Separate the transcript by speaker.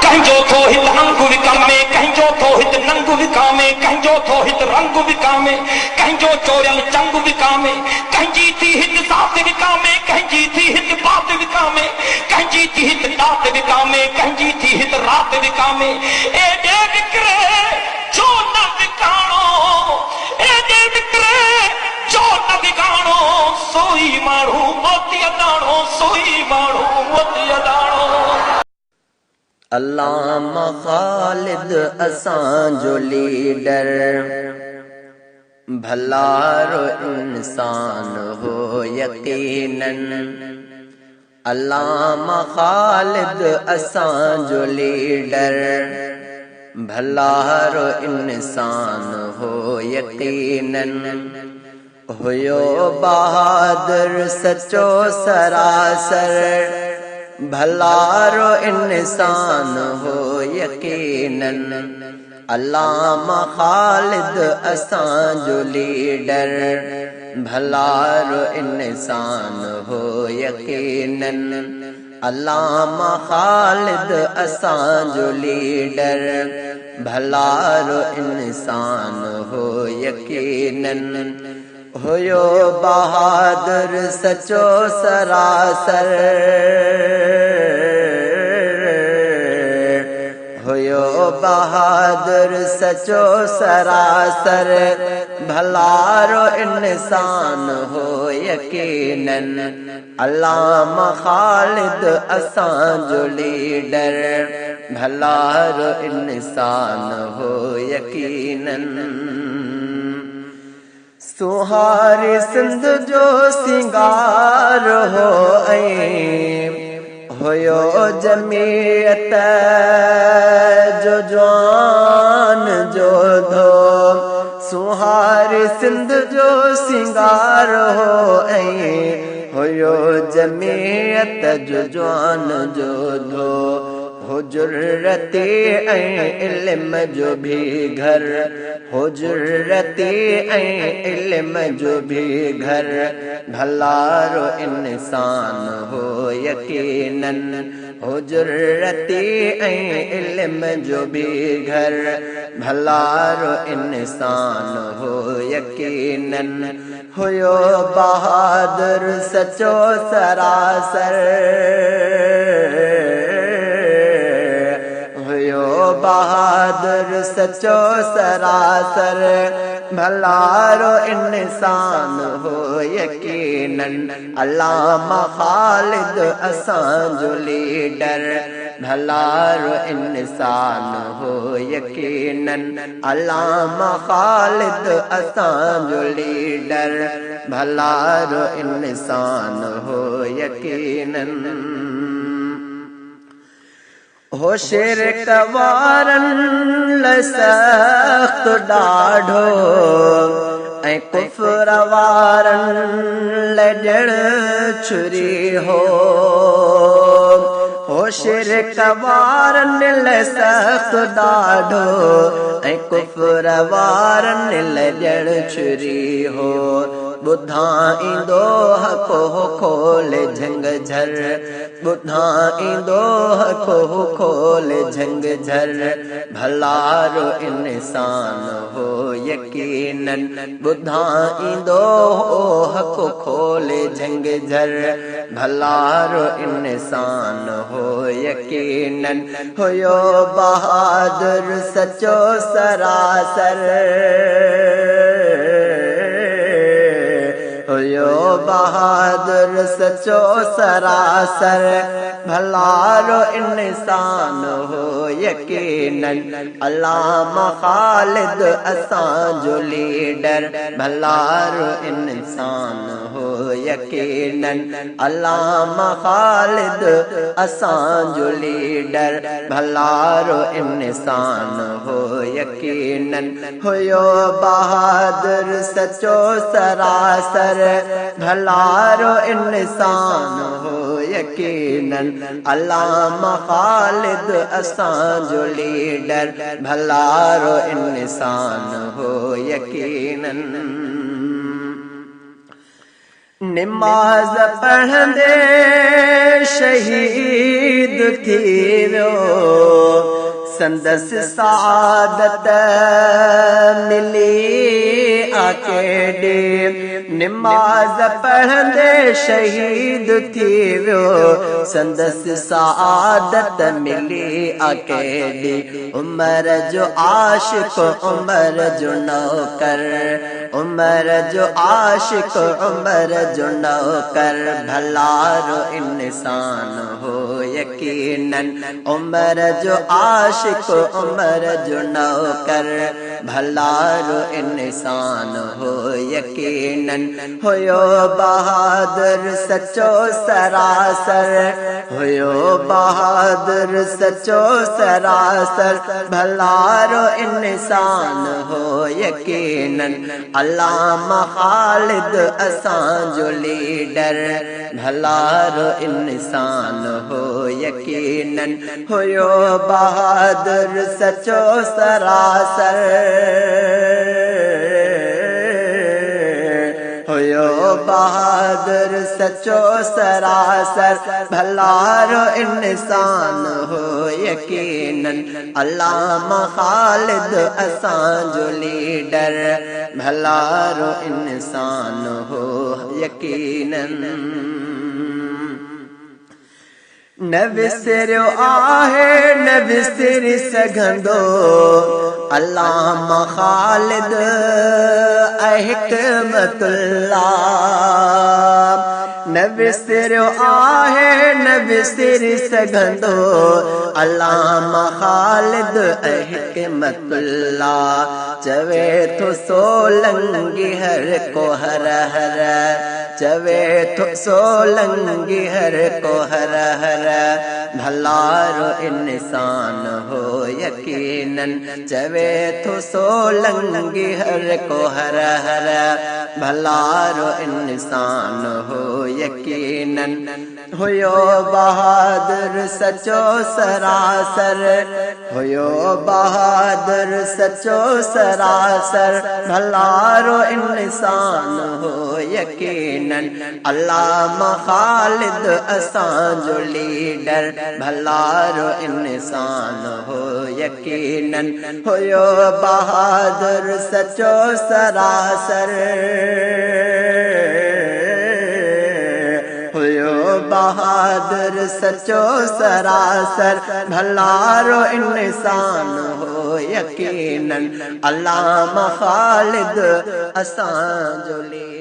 Speaker 1: कंहिंजो थो हिते अंग विकामे, कंहिंजो थो हिते नंग विकामे, कंहिंजो थो हिते रंग विकामे, कंहिंजो चोरियल चंग विकामे, कंहिंजी थी हिते साथ विकामे, कंहिंजी थी हिते बात विकामे, कंहिंजी थी हिते दात विकामे, कंहिंजी थी हिते रात विकामे। एॾे विकिरे जो न विकाणो, एॾे विकिरे जो न विकाणो, सोई माण्हू मोती अदाणो, सोई माण्हू मोती अदाणो।
Speaker 2: अल्लामा ख़ालिद असांजो लीडर, भलारो इंसान हो यकीनन। अल्लामा ख़ालिद असांजो लीडर, भलारो इंसान हो यकीनन। हुयो बहादुर सचो सरासर, भलारो इंसान हो यकीनन। अल्लामा ख़ालिद असांजो लीडर, भलारो इंसान हो यकीनन। अल्लामा ख़ालिद असांजो लीडर, भलारो इंसान हो यकीनन। हुयो बहादुर सचो सरासर, हुयो बहादुर सचो सरासर, भलारो इंसान हो यकीनन। अल्लामा ख़ालिद असांजो लीडर, भलारो इंसान हो यकीनन। सुहारी सिंध जो सिंगार हो हुयो जमीयत जो जवान जो धो। सुहारी सिंध जो सिंगार हो हुयो जमीयत जो जवान जो धो। हो जुर्रती ऐं इल्म जो भी घर, हो जुर्रती ऐं इल्म जो भी घर, भलारो इंसान हो यकीनन। हो जुर्रती ऐं इल्म जो भी घर, भलारो इंसान हो यकीनन। हुयो बहादुर सचो सरासर, बहादुर सचो सरासर, भलारो इंसान हो यकीनन। अल्लामा ख़ालिद असांजो लीडर, भलारो इंसान हो यकीनन। अल्लामा ख़ालिद असांजो लीडर, भलारो इंसान हो यकीनन। हो शिरक वारन सख्त ॾाढो, ऐं कुफ्र वारन ॾिण छुरी हो। हो शिरक वारन सख्त ॾाढो, ऐं कुफ्र वारन ॾिण छुरी हो। ॿुधा ईंदो हको खोल झंग झर, ॿुधा ईंदो हको खोल झंग झर, भलारो इंसान हो यकीनन। ॿुधा ईंदो हको खोल झंग झर, भलारो इंसान हो यकीनन। हुयो बहादुर सचो सरासर, हुयो बहादुर सचो सरासर, भलारो इंसान हो यकीनन। अल्लामा ख़ालिद असांजो लीडर, भलारो इंसान हो यकीनन। अल्लामा ख़ालिद असांजो लीडर, भलारो इंसान हो यकीनन। हुयो बहादुर सचो सरासर, भलारो इंसान हो यकीनन। अल्लामा ख़ालिद असांजो लीडर, भलारो इंसान हो यकीनन। निमाज़ पढ़ंदे शहीद थी वियो, संदस सादत मिली आकेडे नमाज पढ़ंदे शहीद थी वियो संदस सादत मिली आकेडे उमर जो आशिक उमर जो नौकर उमर जो आशिक उमर जो नौकर भलारो इंसान हो यकीनन उमर जो आशिक उमर जो नौकर भलारो इंसान हो यकीनन होयो बहादुर सचो सरासर होयो बहादुर सचो सरासर भलारो इंसान हो यकीनन अल्लामा खालिद असां जो लीडर भलारो इंसान हो यकीनन होयो बहादुर सचो सरासर होयो बहादुर सचो सरासर भलारो इंसान हो यकीनन अल्लामा खालिद असां जो लीडर भलारो इंसान हो यकीनन न विसरियो आहे न विसरी सघंदो अल्लामा खालिद हिकमतुल्लाह न विसरियो आहे न विसरी सघंदो अल्लामा खालिद हिकमतुल्लाह चवे थो सोलंगी हर को हर हर चवे थो सोलंगी हर को हर हर भलारो इंसान हो यकीनन चवे थो सोलंगी हर को हर हर भलारो इंसान हो यकीनन होयो बहादुर सचो सरासर होयो बहादुर सचो सरासर भलारो इंसान हो यकीनन अल्लामा खालिद असां जो लीडर भलारो इंसान हो यकीनन होयो बहादुर सचो सरासर होयो बहादुर सचो सरासर भलारो इंसान हो यकीनन अल्लामा खालिद असां जो लीडर